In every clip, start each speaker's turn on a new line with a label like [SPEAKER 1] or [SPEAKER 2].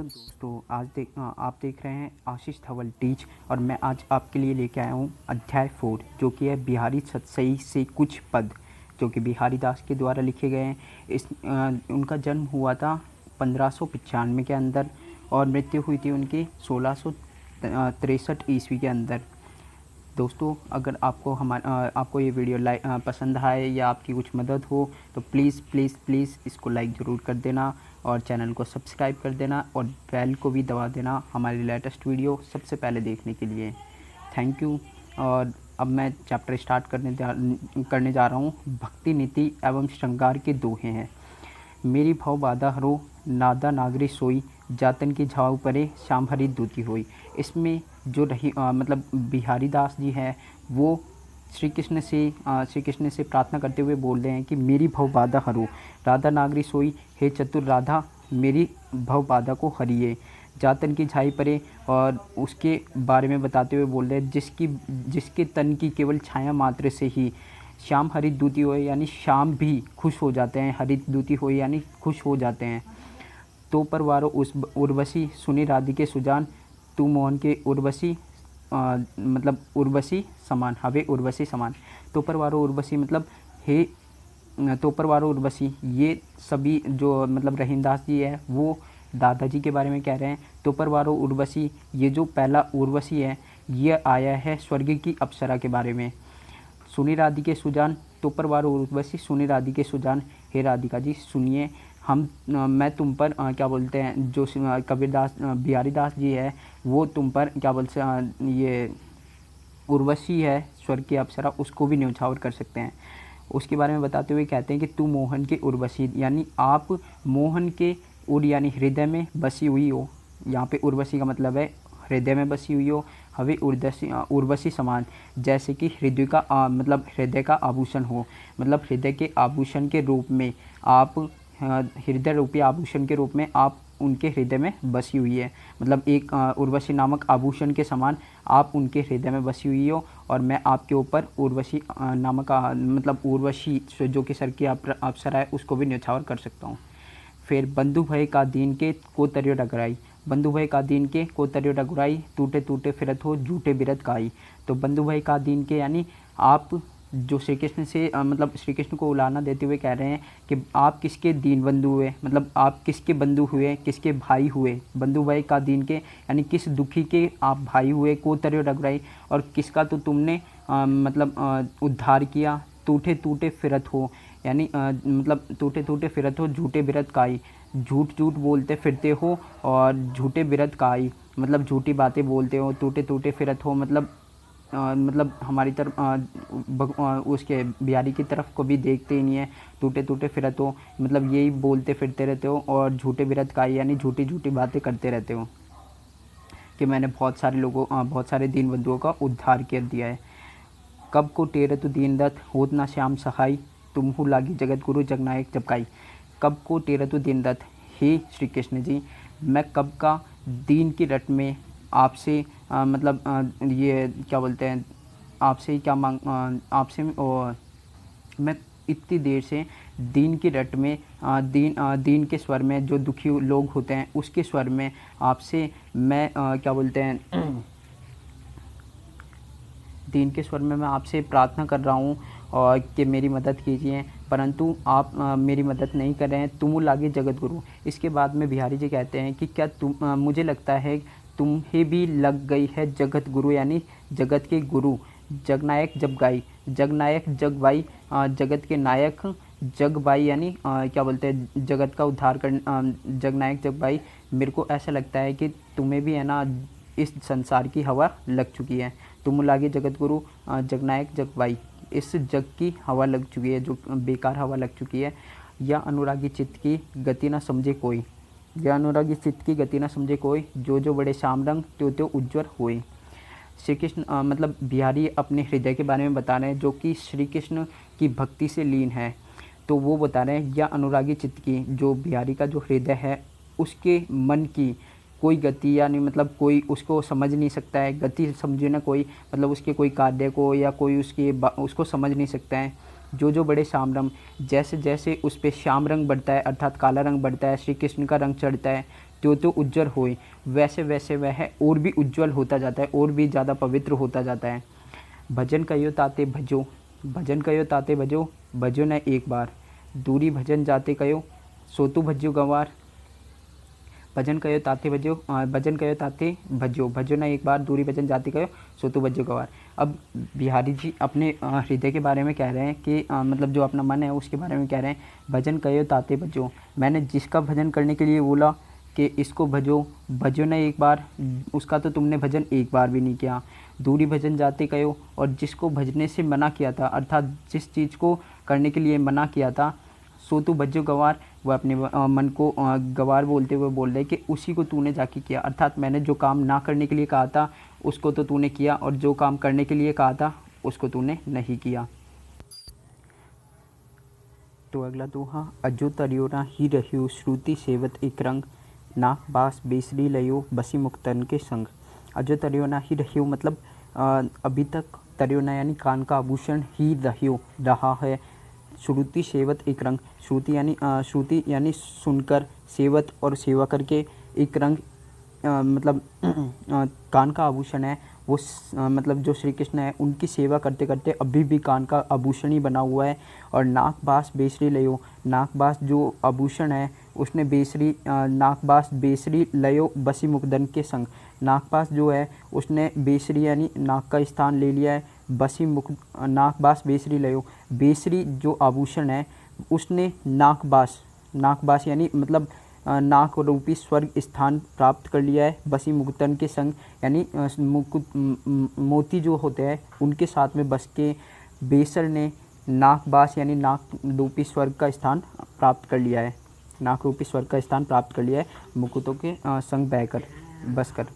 [SPEAKER 1] दोस्तों आप देख रहे हैं आशीष धवल टीच और मैं आज आपके लिए लेके आया हूँ अध्याय 4 जो कि है बिहारी सतसई से कुछ पद जो कि बिहारी दास के द्वारा लिखे गए हैं। उनका जन्म हुआ था 1595 के अंदर और मृत्यु हुई थी उनकी 1663 ईस्वी के अंदर। दोस्तों अगर आपको ये वीडियो पसंद आए या आपकी कुछ मदद हो तो प्लीज़ प्लीज़ प्लीज़ इसको लाइक ज़रूर कर देना और चैनल को सब्सक्राइब कर देना और बेल को भी दबा देना हमारी लेटेस्ट वीडियो सबसे पहले देखने के लिए। Thank you. और अब मैं चैप्टर स्टार्ट करने जा रहा हूँ। भक्ति नीति एवं श्रृंगार के दोहे हैं। मेरी भव बाधा हरो नादा नागरी सोई जातन की झाव परे श्याम हरि दूती हुई। इसमें जो मतलब बिहारी दास जी है वो श्री कृष्ण से प्रार्थना करते हुए बोल रहे हैं कि मेरी भव बाधा हरो राधा नागरी सोई, हे चतुर राधा मेरी भव बाधा को हरिए। जातन की झाई परे और उसके बारे में बताते हुए बोल रहे हैं जिसके तन की केवल छाया मात्र से ही श्याम हरित दूती हो यानी श्याम भी खुश हो जाते हैं, हरित दूती हो यानी खुश हो जाते हैं। तो परवारो उस उर्वशी सुनी राधिके सुजान तू मोहन के उर्वशी मतलब उर्वशी समान हवे उर्वशी समान। तो परवारो उर्वशी मतलब हे तो परवारो उर्वशी, ये सभी जो मतलब रहीमदास जी है वो दादाजी के बारे में कह रहे हैं। तो परवारो उर्वशी, ये जो पहला उर्वशी है ये आया है स्वर्ग की अप्सरा के बारे में। सुनी राधिके सुजान, तो परवारो उर्वशी सुनी राधिके सुजान, हे राधिका जी सुनिए मैं तुम पर क्या बोलते हैं जो कबीरदास बिहारी दास जी है वो तुम पर क्या बोलते हैं ये उर्वशी है स्वर्ग की अप्सरा उसको भी न्यौछावर कर सकते हैं। उसके बारे में बताते हुए कहते हैं कि तू मोहन के उर्वशी यानी आप मोहन के उर यानी हृदय में बसी हुई हो। यहाँ पे उर्वशी का मतलब है हृदय में बसी हुई हो। हवे उर्वशी समान जैसे कि हृदय का मतलब हृदय का आभूषण हो, मतलब हृदय के आभूषण के रूप में आप हृदय रूपी आभूषण के रूप में आप उनके हृदय में बसी हुई है। मतलब एक उर्वशी नामक आभूषण के समान आप उनके हृदय में बसी हुई हो और मैं आपके ऊपर उर्वशी नामक मतलब उर्वशी जो कि सर की अप्सरा है उसको भी न्यौछावर कर सकता हूँ। फिर बंधु भय का दीन के को तरियो डगराई, बंधु भय का दीन के को तरियो डगराई टूटे टूटे फिरत हो झूठे बिरत काई। तो बंधु भय का दीन के यानी आप जो श्री कृष्ण से मतलब श्री कृष्ण को उलाहना देते हुए कह रहे हैं कि आप किसके दीन बंधु हुए, मतलब आप किसके बंधु हुए, किसके भाई हुए। बंधु भाई का दीन के यानी किस दुखी के आप भाई हुए। को तरियो डगराई और किसका तो तुमने मतलब उद्धार किया। टूटे टूटे फिरत हो यानी मतलब टूटे टूटे फिरत हो झूठे बिरत काई, झूठ झूठ बोलते फिरते हो और झूठे बिरत काई मतलब झूठी बातें बोलते हो। टूटे टूटे फिरत हो मतलब हमारी तरफ उसके बिहारी की तरफ को भी देखते ही नहीं है। टूटे टूटे फिरत हो मतलब यही बोलते फिरते रहते हो और झूठे बिरत काई यानी झूठी झूठी बातें करते रहते हो कि मैंने बहुत सारे दीन बंधुओं का उद्धार कर दिया है। कब को टेरत दीन दत्त होत ना श्याम सहाय, तुमहु लागी जगत गुरु जगनायक जबकाई। कब को टेरत दीन दत्त, हे श्री कृष्ण जी मैं कब का दीन की रट में आपसे मतलब ये क्या बोलते हैं आपसे क्या आपसे मैं इतनी देर से दीन की रट में दीन के स्वर में जो दुखी लोग होते हैं उसके स्वर में आपसे मैं क्या बोलते हैं दीन के स्वर में मैं आपसे प्रार्थना कर रहा हूँ और कि मेरी मदद कीजिए, परंतु आप मेरी मदद नहीं कर रहे हैं। तुम लागे जगत गुरु। इसके बाद में बिहारी जी कहते हैं कि क्या मुझे लगता है तुम्हें भी लग गई है जगत गुरु यानी जगत के गुरु। जगनायक जब गाई, जगनायक जगबाई जगत के नायक जगबाई यानी क्या बोलते हैं जगत का उद्धार कर जगनायक जगबाई। मेरे को ऐसा लगता है कि तुम्हें भी है ना इस संसार की हवा लग चुकी है। तुम लागे जगत गुरु जगनायक जगबाई, इस जग की हवा लग चुकी है जो बेकार हवा लग चुकी है। या अनुरागी चित्त की गति ना समझे कोई, या अनुरागी चित्त की गति ना समझे कोई, जो जो बड़े श्याम रंग त्यो त्यो उज्ज्वल होए। श्री कृष्ण मतलब बिहारी अपने हृदय के बारे में बता रहे हैं जो कि श्री कृष्ण की भक्ति से लीन है। तो वो बता रहे हैं या अनुरागी चित्त की, जो बिहारी का जो हृदय है उसके मन की कोई गति यानी मतलब कोई उसको समझ नहीं सकता है। गति समझे ना कोई मतलब उसके कोई कार्य को या कोई उसको समझ नहीं सकता है। जो जो बड़े श्याम रंग, जैसे जैसे उस पर श्याम रंग बढ़ता है अर्थात काला रंग बढ़ता है, श्री कृष्ण का रंग चढ़ता है, तो उज्जवल होए, वैसे वैसे वह और भी उज्जवल होता जाता है, और भी ज़्यादा पवित्र होता जाता है। भजन कयो ताते भजो, भजन कयो ताते भजो, भजो न एक बार, दूरी भजन जाते कयो, सोतु भज्यो गंवार। भजन कयो ताते भजो, भजन कयो ताते भजो, भजो न एक बार, दूरी भजन जाते कयो, सोतु भज्यो गंवार। अब बिहारी जी अपने हृदय के बारे में कह रहे हैं कि मतलब जो अपना मन है उसके बारे में कह रहे हैं। भजन कयो ताते भजो, मैंने जिसका भजन करने के लिए बोला कि इसको भजो, भजो न एक बार, उसका तो तुमने भजन एक बार भी नहीं किया। दूरी भजन जाते कयो, और जिसको भजने से मना किया था अर्थात जिस चीज़ को करने के लिए मना किया था, सो तू भज्यो गंवार, वह अपने मन को गंवार बोलते हुए बोल रहे कि उसी को तूने जाके किया, अर्थात मैंने जो काम ना करने के लिए कहा था उसको तो तूने किया, और जो काम करने के लिए कहा था उसको तूने नहीं किया। तो अगला दोहा, अजो तरियोना ही रहियो श्रुति सेवत एक रंग, नाक बास बेसरी लयो बसी मुक्तन के संग। अजो तरियोना ही रहियो मतलब अभी तक तरियोना यानी कान का आभूषण ही रहियो रहा है, श्रुति सेवत एक रंग, श्रुति यानी सुनकर, सेवत और सेवा करके, एक रंग मतलब कान का आभूषण है वो, मतलब जो श्री कृष्ण है उनकी सेवा करते करते अभी भी कान का आभूषण ही बना हुआ है। और नाकबास बेसरी लयो, नाकबास जो आभूषण है उसने बेसरी, नाकबास बेसरी लयो बसी मुकदन के संग, नाकबास जो है उसने बेसरी यानी नाक का स्थान ले लिया है, बसी मुक, नाकबास बेसरी लयो, बेसरी जो आभूषण है उसने नाकबास, नाकबास यानी मतलब नाक रूपी स्वर्ग स्थान प्राप्त कर लिया है, बसी मुकुटन के संग यानी मुकुट मोती जो होते हैं उनके साथ में बस के बेसर ने नाकबास यानी नाक रूपी स्वर्ग का स्थान प्राप्त कर लिया है, नाक रूपी स्वर्ग का स्थान प्राप्त कर लिया है मुकुटों के संग बहकर बस कर।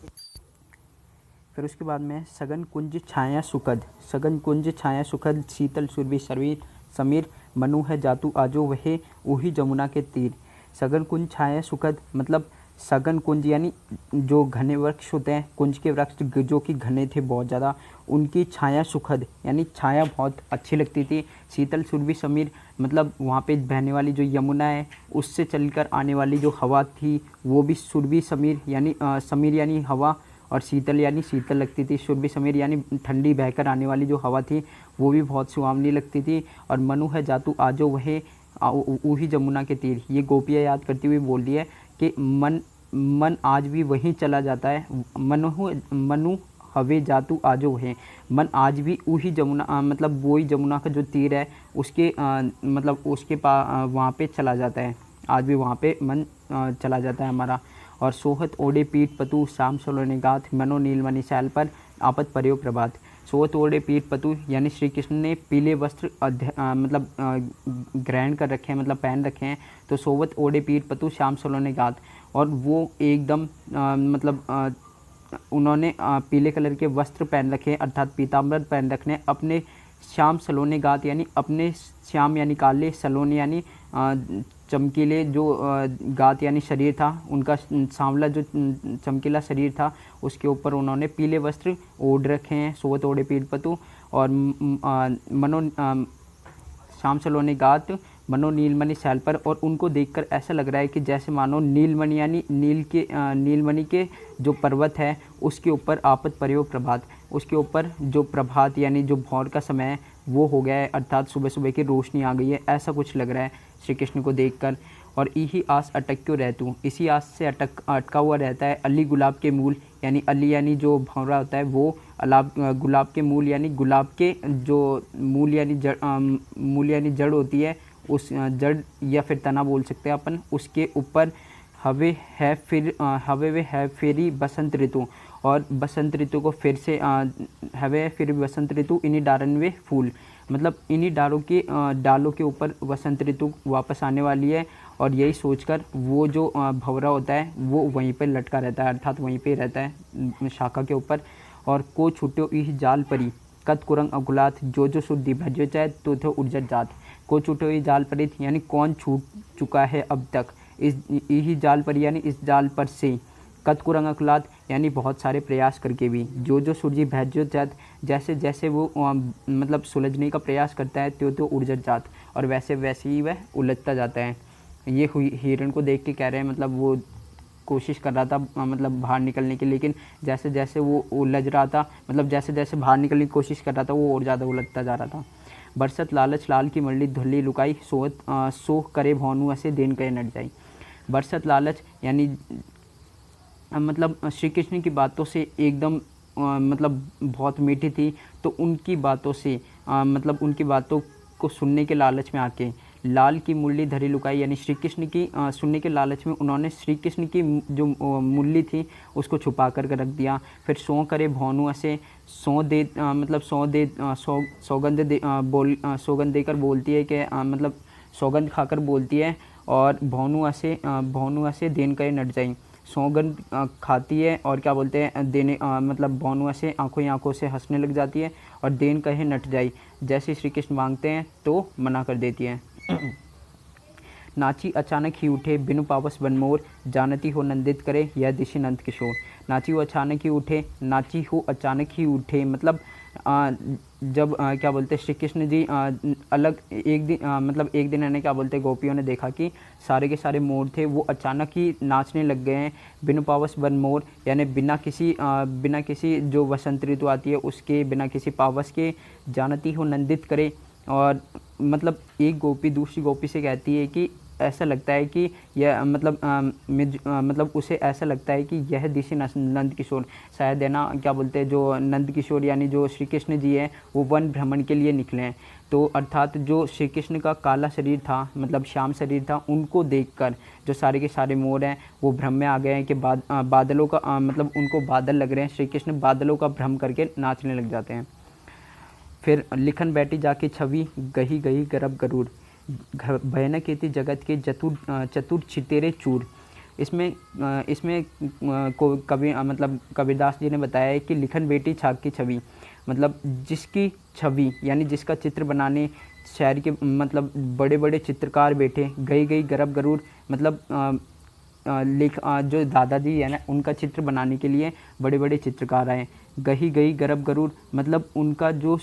[SPEAKER 1] फिर उसके बाद में सगन कुंज छाया सुखद, सगन कुंज छाया सुखद, शीतल सुरभि शरीर समीर, मनु है जातु आजो वहे ऊही जमुना के तीर। सगन कुंज छाया सुखद मतलब सगन कुंज यानी जो घने वृक्ष होते हैं, कुंज के वृक्ष जो कि घने थे बहुत ज़्यादा, उनकी छाया सुखद यानी छाया बहुत अच्छी लगती थी। शीतल सुरभि समीर मतलब वहाँ पे बहने वाली जो यमुना है उससे चलकर आने वाली जो हवा थी वो भी सुरभि समीर यानी समीर यानी हवा, और शीतल यानी शीतल लगती थी, सुरभि समीर यानी ठंडी बहकर आने वाली जो हवा थी वो भी बहुत सुहावनी लगती थी। और मनु है जातु आजो वहे ऊही जमुना के तीर, ये गोपियाँ याद करती हुई बोल रही है कि मन आज भी वहीं चला जाता है, मनु हवे जातु आजो वहे, मन आज भी ऊही जमुना मतलब वही जमुना का जो तीर है उसके मतलब उसके वहाँ पे चला जाता है, आज भी वहाँ पे मन चला जाता है हमारा। और सोहत ओढ़े पीठ पतु शाम सलोने गाथ, मनो नीलमणि शैल पर आपत पर्यो प्रभात। सोहत ओढ़े पीठ पतु यानी श्री कृष्ण ने पीले वस्त्र मतलब ग्रहण कर रखे हैं मतलब पहन रखे हैं, तो सोवत ओढ़े पीठ पतु श्याम सलोने गाथ, और वो एकदम मतलब उन्होंने पीले कलर के वस्त्र पहन रखे हैं अर्थात पीताम्बर पहन रखे हैं, अपने श्याम सलोने गाथ यानी अपने श्याम यानी काले, सलोने यानी चमकीले जो गात यानी शरीर था, उनका सांवला जो चमकीला शरीर था उसके ऊपर उन्होंने पीले वस्त्र ओढ़ रखे हैं, सोवत ओढ़े पीठ पतु। और मनो श्याम सलोने गात मनो नीलमणि शैल पर, और उनको देखकर ऐसा लग रहा है कि जैसे मानो नीलमणि यानी नीलमणि के जो पर्वत है उसके ऊपर आपत पर्यो प्रभात, उसके ऊपर जो प्रभात यानी जो भोर का समय है वो हो गया है अर्थात सुबह सुबह की रोशनी आ गई है, ऐसा कुछ लग रहा है श्री कृष्ण को देखकर। और इही आस अटक क्यों रहतूँ, इसी आस से अटका हुआ रहता है अली गुलाब के मूल, यानी अली यानी जो भंवरा होता है वो गुलाब के मूल यानी गुलाब के जो मूल यानी जड़ होती है, उस जड़ या फिर तना बोल सकते हैं अपन, उसके ऊपर हवे वे है फेरी बसंत ऋतु, और बसंत ऋतु को फिर से हवे फिर बसंत ऋतु इन्हीं डारनवे फूल, मतलब इन्हीं डालों के ऊपर वसंत ऋतु वापस आने वाली है। और यही सोचकर वो जो भंवरा होता है वो वहीं पर लटका रहता है अर्थात वहीं पे रहता है शाखा के ऊपर। और को छुट्यो इह जाल परी कत कुरंग अगुलात, जो जो शुद्धि भज्यो चाहे तो थे उर्जत जात। को छुट्यो इह जाल परी यानी कौन छूट चुका है अब तक, इस यही जाल पर यानी इस जाल पर से, कद कुरंग अकुलात यानी बहुत सारे प्रयास करके भी। जो जो सूरजी भैजो जात, जैसे जैसे वो मतलब सुलझने का प्रयास करता है तो उलझ जात, और वैसे वैसे ही वह उलझता जाता है। ये हुई हिरण को देख के कह रहे हैं, मतलब वो कोशिश कर रहा था मतलब बाहर निकलने की, लेकिन जैसे जैसे वो उलझ रहा था, मतलब जैसे जैसे बाहर निकलने की कोशिश कर रहा था वो और ज़्यादा उलझता जा रहा था। बरसत लालच लाल की मंडली धुल्ली लुकाई, सोह करे भौनु ऐसे देन कहे नट जाई। बरसत लालच यानी मतलब श्री कृष्ण की बातों से एकदम मतलब बहुत मीठी थी, तो उनकी बातों से मतलब उनकी बातों को सुनने के लालच में आके लाल की मुरली धरी लुकाई, यानी श्री कृष्ण की सुनने के लालच में उन्होंने श्री कृष्ण की जो मुरली थी उसको छुपा कर रख दिया। फिर सौ करे भौनु ऐसे सौ दे मतलब सौगंध दे सौगंध देकर बोलती है कि मतलब सौगंध खाकर बोलती है, और भौनु ऐसे देन करे नट जाई। सौगंध खाती है और क्या बोलते हैं देने मतलब भौनु ऐसे आंखों ही आंखों से हंसने लग जाती है, और देन कहे नट जाई, जैसे श्री कृष्ण मांगते हैं तो मना कर देती है। नाची अचानक ही उठे बिनु पावस बनमोर, जानती हो नंदित करे यह दिशि नंद किशोर। नाची हो अचानक ही उठे, नाची हो अचानक ही उठे मतलब जब क्या बोलते हैं श्री कृष्ण जी अलग एक दिन मतलब एक दिन इन्हें क्या बोलते हैं गोपियों ने देखा कि सारे के सारे मोर थे वो अचानक ही नाचने लग गए हैं। बिनु पावस बन मोर यानी बिना किसी जो वसंत ऋतु आती है उसके, बिना किसी पावस के, जानती हो नंदित करे। और मतलब एक गोपी दूसरी गोपी से कहती है कि ऐसा लगता है कि यह मतलब उसे ऐसा लगता है कि यह दिशि नंद किशोर, शायद है ना क्या बोलते हैं जो नंद किशोर यानी जो श्री कृष्ण जी हैं वो वन भ्रमण के लिए निकले हैं। तो अर्थात जो श्री कृष्ण का काला शरीर था मतलब श्याम शरीर था, उनको देखकर जो सारे के सारे मोर हैं वो भ्रम में आ गए हैं कि बादलों का मतलब उनको बादल लग रहे हैं। श्री कृष्ण बादलों का भ्रम करके नाचने लग जाते हैं। फिर लिखन बैठी जाके छवि, गही गही गर्भ गरुड़, भयानक थी जगत के चतुर छितेरे चूर। इसमें कवि मतलब कबीरदास जी ने बताया है कि लिखन बेटी छाग की छवि, मतलब जिसकी छवि यानी जिसका चित्र बनाने शहर के मतलब बड़े बड़े चित्रकार बैठे, गई गई गर्भ गरुड़ मतलब जो दादाजी है ना उनका चित्र बनाने के लिए बड़े बड़े चित्रकार आए। गही गई गर्भ गरुड़ मतलब उनका जो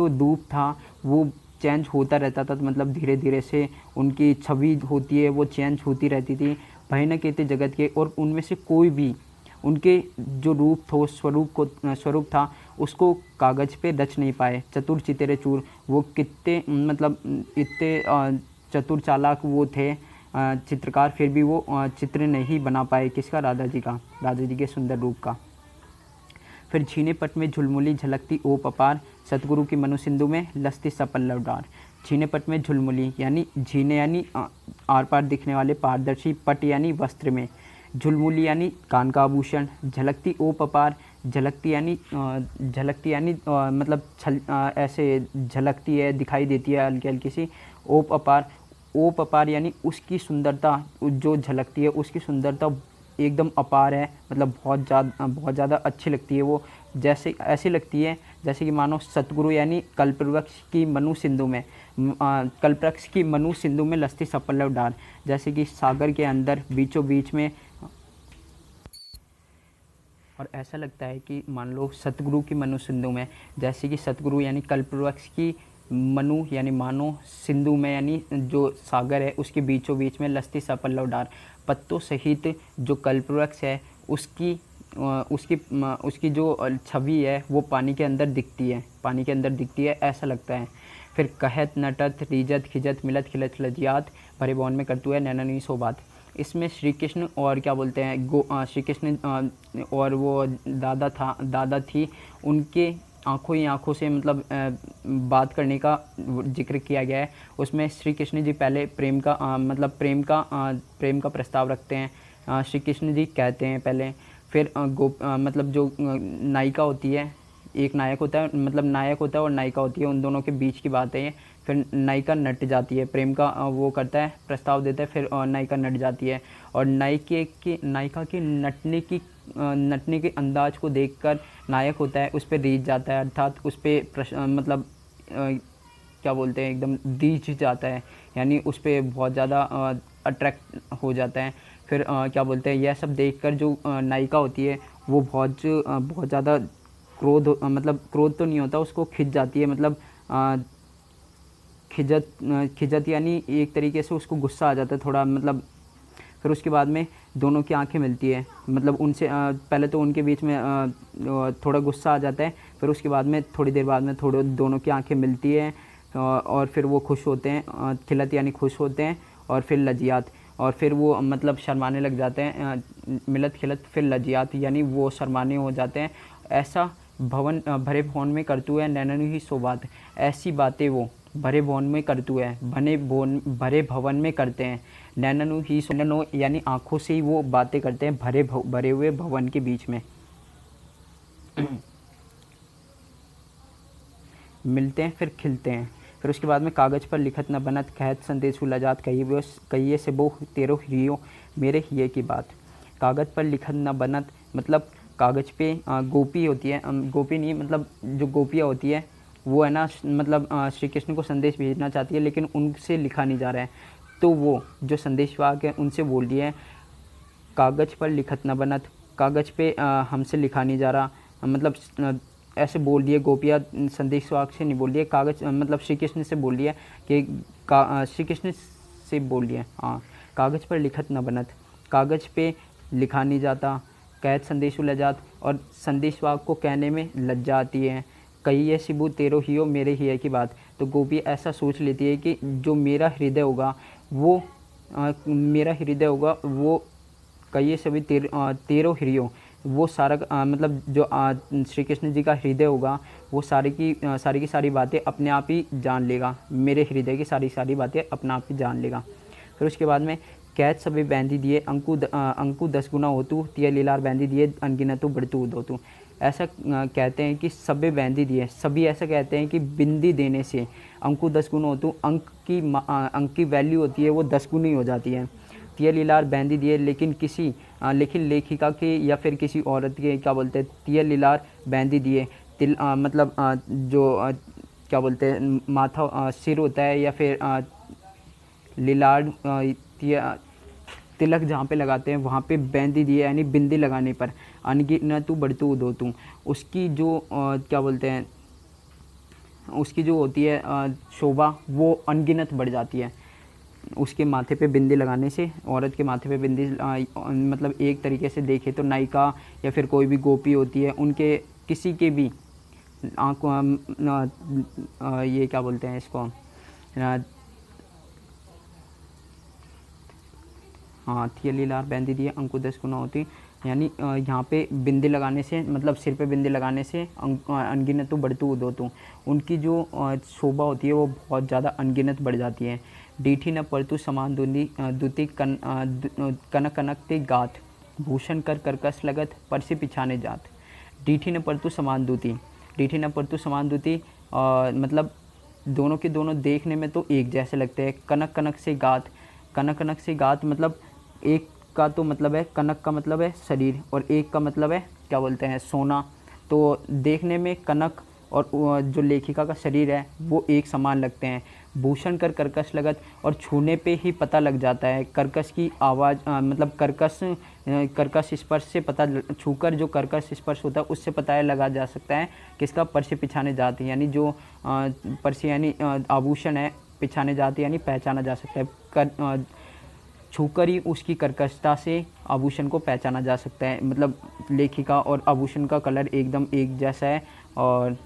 [SPEAKER 1] रूप था वो चेंज होता रहता था, मतलब धीरे धीरे से उनकी छवि होती है वो चेंज होती रहती थी। भयानक थे जगत के, और उनमें से कोई भी उनके जो रूप था स्वरूप था उसको कागज़ पे रच नहीं पाए। चतुर चितेरे चूर, वो कितने मतलब इतने चतुर चालाक वो थे चित्रकार, फिर भी वो चित्र नहीं बना पाए किसका, राधा जी के सुंदर रूप का। फिर झीने पट में झुलमुली झलकती ओप अपार, सतगुरु की मनु सिंधु में लस्ती सपल्लव डार। झीने पट में झुलमुली यानी झीने यानी आर पार दिखने वाले पारदर्शी, पट यानी वस्त्र में, झुलमुली यानी कान का आभूषण, झलकती ओप अपार, झलकती यानी मतलब ऐसे झलकती है दिखाई देती है हल्की हल्की सी। ओप अपार यानी उसकी सुंदरता जो झलकती है उसकी सुंदरता एकदम अपार है, मतलब बहुत ज़्यादा अच्छी लगती है वो। जैसे ऐसी लगती है जैसे कि मानो सतगुरु यानी कल्पवृक्ष की मनु सिंधु में लस्ती सपल्लव डार, जैसे कि सागर के अंदर बीचों बीच में। और ऐसा लगता है कि मान लो सतगुरु की मनु सिंधु में, जैसे कि सतगुरु यानी कल्पवृक्ष की मनु यानी मानो सिंधु में यानी जो सागर है उसके बीचों बीच में लस्ती सपल्लव डार, पत्तों सहित जो कल्पवृक्ष है उसकी जो छवि है वो पानी के अंदर दिखती है, ऐसा लगता है। फिर कहत नटत रीजत खिजत मिलत खिलत लजियात, भरे भवन में करतु है नैननी सोबात। इसमें श्री कृष्ण और क्या बोलते हैं श्री कृष्ण और वो दादा थी, उनके आंखों ही आंखों से मतलब बात करने का जिक्र किया गया है। उसमें श्री कृष्ण जी पहले प्रेम का प्रस्ताव रखते हैं। श्री कृष्ण जी कहते हैं पहले, फिर मतलब जो नायिका होती है, एक नायक होता है मतलब नायक होता है और नायिका होती है, उन दोनों के बीच की बात है ये। फिर नायिका नट जाती है, प्रेम का वो करता है प्रस्ताव देता है, फिर नायिका नट जाती है, और नायिका के नटने के अंदाज को देखकर नायक होता है उस पर रीझ जाता है, अर्थात उस पर मतलब क्या बोलते हैं एकदम रीझ जाता है, यानी उस पर बहुत ज़्यादा अट्रैक्ट हो जाता है। फिर क्या बोलते हैं, यह सब देखकर जो नायिका होती है वो बहुत ज़्यादा मतलब क्रोध तो नहीं होता, उसको खिंच जाती है, मतलब खिजत यानी एक तरीके से उसको गुस्सा आ जाता है थोड़ा, मतलब फिर उसके बाद में दोनों की आंखें मिलती है, मतलब उनसे पहले तो उनके बीच में थोड़ा गुस्सा आ जाता है, फिर उसके बाद में थोड़ी देर बाद में थोड़े दोनों की आंखें मिलती हैं, और फिर वो खुश होते हैं, खिलत यानी खुश होते हैं, और फिर लजियात, और फिर वो मतलब शर्माने लग जाते हैं, मिलत खिलत फिर लजियात यानी वो शर्माने हो जाते हैं। ऐसा भरे भवन में करतू है नैननु ही सो बात, ऐसी बातें वो भरे भवन में करतू है, भरे भवन में करते हैं, नैननु ही सो, नैनो यानी आँखों से ही वो बातें करते हैं भरे हुए भवन के बीच में। मिलते हैं फिर खिलते हैं। फिर उसके बाद में कागज़ पर लिखत न बनत, कहत संदेश लजात, कहिए से बो तेरो हियो मेरे हिये की बात। कागज़ पर लिखत न बनत मतलब कागज़ पे गोपी होती है, गोपी नहीं मतलब जो गोपियाँ होती है वो है ना, मतलब श्री कृष्ण को संदेश भेजना चाहती है लेकिन उनसे लिखा नहीं जा रहा है, तो वो जो संदेशवाहक है उनसे बोल रही है कागज़ पर लिखत न बनत, कागज़ पे हमसे लिखा नहीं जा रहा, मतलब ऐसे बोल दिए गोपियाँ, संदेशवाहक से नहीं बोल दिए, कागज़ मतलब श्री कृष्ण से बोल दिया कि श्री कृष्ण से बोल दिया, हाँ कागज़ पर लिखत न बनत, कागज़ पे लिखा नहीं जाता, कैद संदेश लजात, और संदेशवाहक को कहने में लज्जा आती है, कहिए सिबू तेरो हियो मेरे हिये की बात। तो गोपी ऐसा सोच लेती है कि जो मेरा हृदय होगा वो कहिए सभी तेरो हृदय, वो सारा मतलब जो श्री कृष्ण जी का हृदय होगा वो सारी की सारी बातें अपने आप ही जान लेगा, मेरे हृदय की सारी बातें अपने आप ही जान लेगा। फिर उसके बाद में कैद सभी बैंदी दिए अंकु 10 गुना होतु, तिय लीलार बैंदी दिए अनगिनतु बढ़तु उदोतु। ऐसा कहते हैं कि सभी बैंदी दिए, सभी ऐसा कहते हैं कि बिंदी देने से अंकु 10 गुना होतु, अंक की वैल्यू होती है वो 10 गुनी हो जाती है। तिय लीलार बैंदी दिए, लेकिन लेखिका के या फिर किसी औरत के क्या बोलते हैं तिय लीलार बैंदी दिए, मतलब जो क्या बोलते हैं माथा सिर होता है या फिर लीलार तिलक जहाँ पे लगाते हैं वहाँ पे बैंदी दिए यानी बिंदी लगाने पर अनगिनतु बढ़तु उदोतु, उसकी जो क्या बोलते हैं उसकी जो होती है शोभा वो अनगिनत बढ़ जाती है उसके माथे पे बिंदी लगाने से। औरत के माथे पे बिंदी मतलब एक तरीके से देखे तो नायिका या फिर कोई भी गोपी होती है उनके किसी के भी आँखों ये क्या बोलते हैं इसको हाँ थिय लीलार बैंदी दिए अंकु 10 गुना होती, यानी यहाँ पे बिंदी लगाने से मतलब सिर पे बिंदी लगाने से अनगिनतु बढ़तु उदोतु, उनकी जो शोभा होती है वो बहुत ज़्यादा अनगिनत बढ़ जाती है। डीठी न परतु समान दुति कनक कनकते गात, भूषण कर कर्कश लगत परसी पिछाने जात। डीठी न परतु समान दुति, डीठी न परतु समान दुति मतलब दोनों के दोनों देखने में तो एक जैसे लगते हैं। कनक कनक से गात मतलब एक का तो मतलब है कनक का मतलब है शरीर और एक का मतलब है क्या बोलते हैं सोना, तो देखने में कनक और जो लेखिका का शरीर है वो एक समान लगते हैं। भूषण कर कर्कश लगत, और छूने पे ही पता लग जाता है कर्कश की आवाज़ मतलब कर्कश स्पर्श से पता छूकर जो कर्कश स्पर्श होता है उससे पता लगा जा सकता है किसका परसे पिछाने जाते यानी जो परसे यानी आभूषण है पिछाने जाते यानी पहचाना जा सकता है। छूकर ही उसकी कर्कशता से आभूषण को पहचाना जा सकता है, मतलब लेखिका और आभूषण का कलर एकदम एक जैसा है। और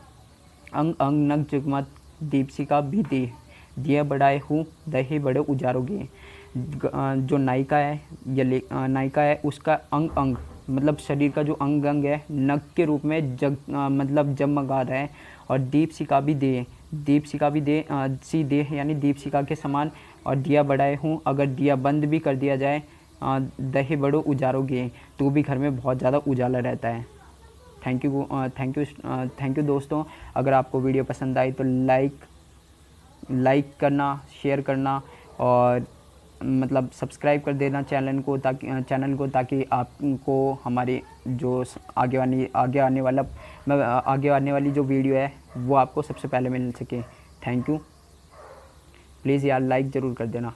[SPEAKER 1] अंग अंग नग जगमत दीपशिका भी दे दिया बढ़ाए हूँ दहे बड़े उजारोगे। जो नायिका है या नायिका है उसका अंग अंग मतलब शरीर का जो अंग अंग है नग के रूप में मतलब जगमगा रहा है। और दीपशिका भी दे सी देह यानी दीपशिका के समान। और दिया बढ़ाए हूँ, अगर दिया बंद भी कर दिया जाए दहे बड़ो उजारोगे तो भी घर में बहुत ज़्यादा उजाला रहता है। थैंक यू दोस्तों। अगर आपको वीडियो पसंद आई तो लाइक करना, शेयर करना और मतलब सब्सक्राइब कर देना चैनल को ताकि आपको हमारे जो आगे आने वाली जो वीडियो है वो आपको सबसे पहले मिल सके। Thank you. प्लीज़ यार लाइक ज़रूर कर देना।